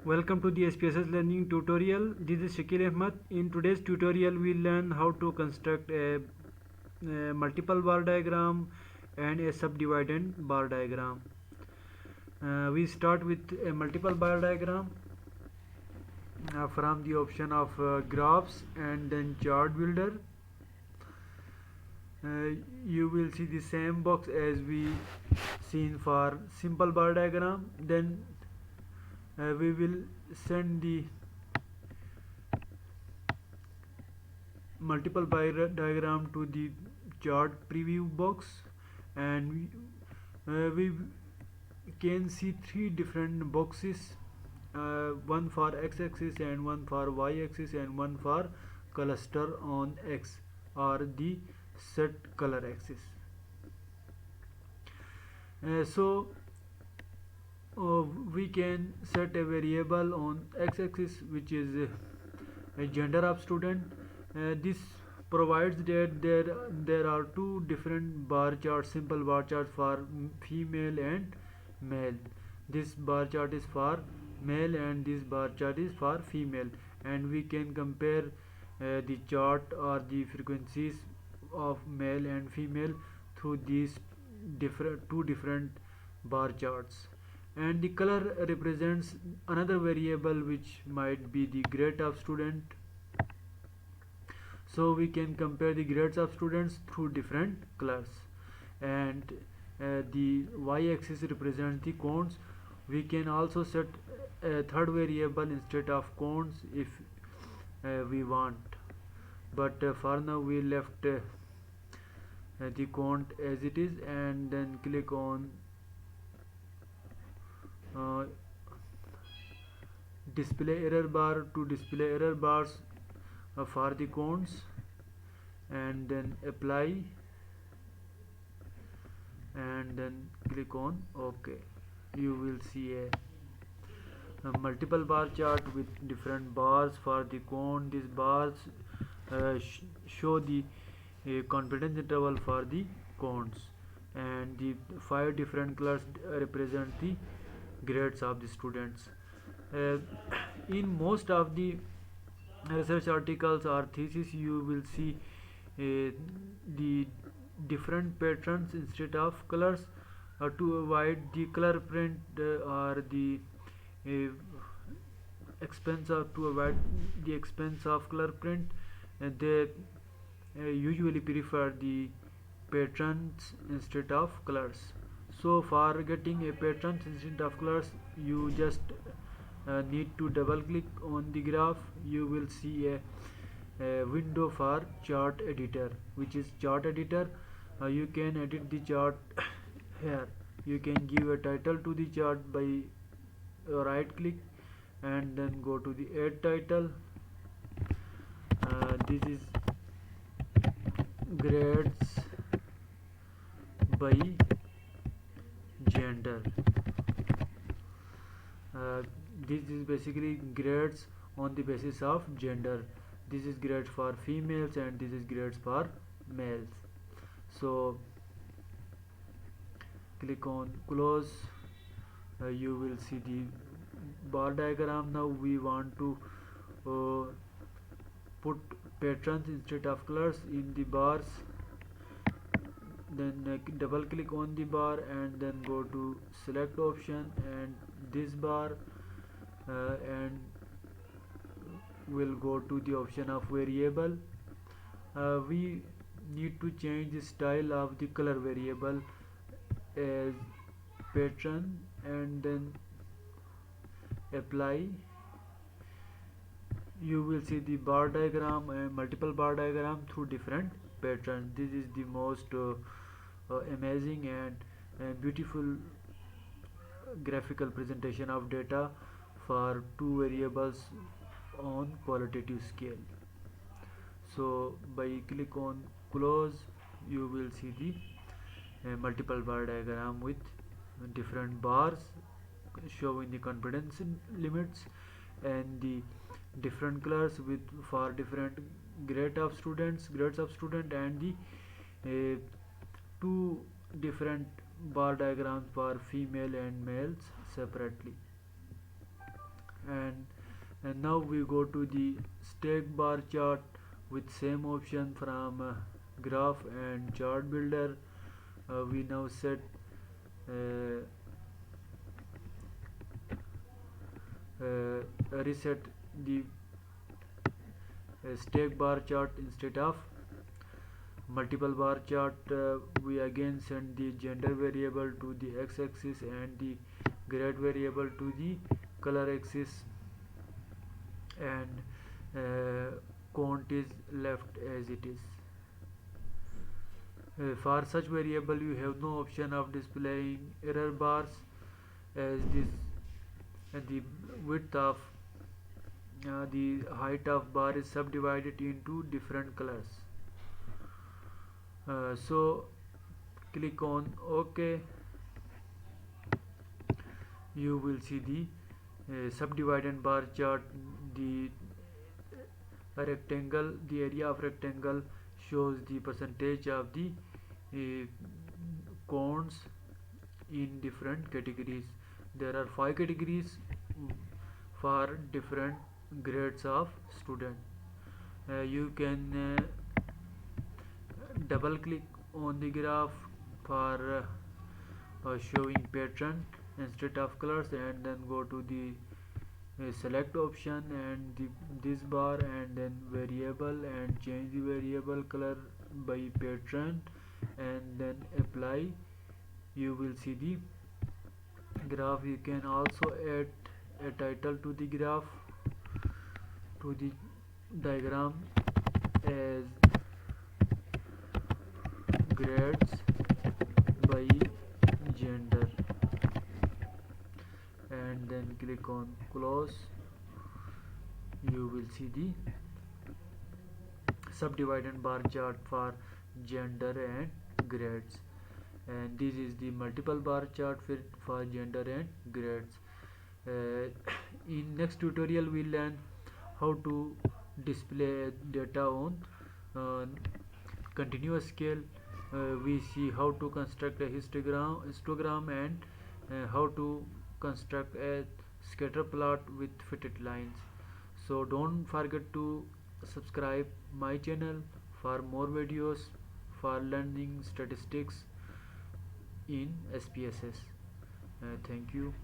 Welcome to the SPSS learning tutorial. This is Shakil Ahmed. In today's tutorial we learn how to construct a multiple bar diagram and a subdivided bar diagram. We start with a multiple bar diagram from the option of graphs and then chart builder. You will see the same box as we seen for simple bar diagram. Then we will send the multiple bar diagram to the chart preview box, and we can see three different boxes, one for x-axis and one for y-axis and one for cluster on x or the set color axis. So we can set a variable on x-axis which is a gender of student. This provides that there are two different bar charts, simple bar charts for female and male. This bar chart is for male and this bar chart is for female, and we can compare the chart or the frequencies of male and female through these two different bar charts. And the color represents another variable which might be the grade of student, so we can compare the grades of students through different colors. And the y-axis represents the counts. We can also set a third variable instead of counts if we want, but for now we left the count as it is, and then click on uh, display error bar to display error bars for the counts, and then apply, and then click on OK. You will see a multiple bar chart with different bars for the count. These bars show the confidence interval for the counts, and the five different colors represent the grades of the students. uh, in most of the research articles or thesis you will see the different patterns instead of colors to avoid the color print or the uh, expense of to avoid the expense of color print. They usually prefer the patterns instead of colors. So for getting a pattern instead of colors, you just need to double click on the graph. You will see a window for chart editor, which is chart editor. You can edit the chart here. You can give a title to the chart by right click and then go to the add title. This is grades by gender. uh, this is basically grades on the basis of gender. This is grades for females and this is grades for males. So click on close. You will see the bar diagram. Now we want to uh, put patterns instead of colors in the bars. Then double click on the bar and then go to select option and this bar, and we'll go to the option of variable. We need to change the style of the color variable as pattern and then apply. You will see the bar diagram and multiple bar diagram through different patterns. This is the most amazing and beautiful graphical presentation of data for two variables on qualitative scale. So by click on close, you will see the multiple bar diagram with different bars showing the confidence limits and the different colors with for different grades of student, and the uh, two different bar diagrams for female and males separately. and now we go to the stack bar chart with same option from graph and chart builder. We now set uh, reset the stack bar chart instead of multiple bar chart. We again send the gender variable to the x-axis and the grade variable to the color axis, and count is left as it is. For such variable you have no option of displaying error bars, as this the width of the height of bar is subdivided into different colors. So click on OK. You will see the subdivided bar chart. The rectangle, the area of rectangle shows the percentage of the uh, cones in different categories. There are 5 categories for different grades of student. You can double click on the graph for showing pattern instead of colors, and then go to the select option and this bar, and then variable, and change the variable color by pattern, and then apply. You will see the graph. You can also add a title to the graph, to the diagram, as grades by gender, and then click on close. You will see the subdivided bar chart for gender and grades, and this is the multiple bar chart for gender and grades. In next tutorial we learn how to display data on uh, continuous scale. We see how to construct a histogram, and how to construct a scatter plot with fitted lines. So don't forget to subscribe my channel for more videos for learning statistics in SPSS. Thank you.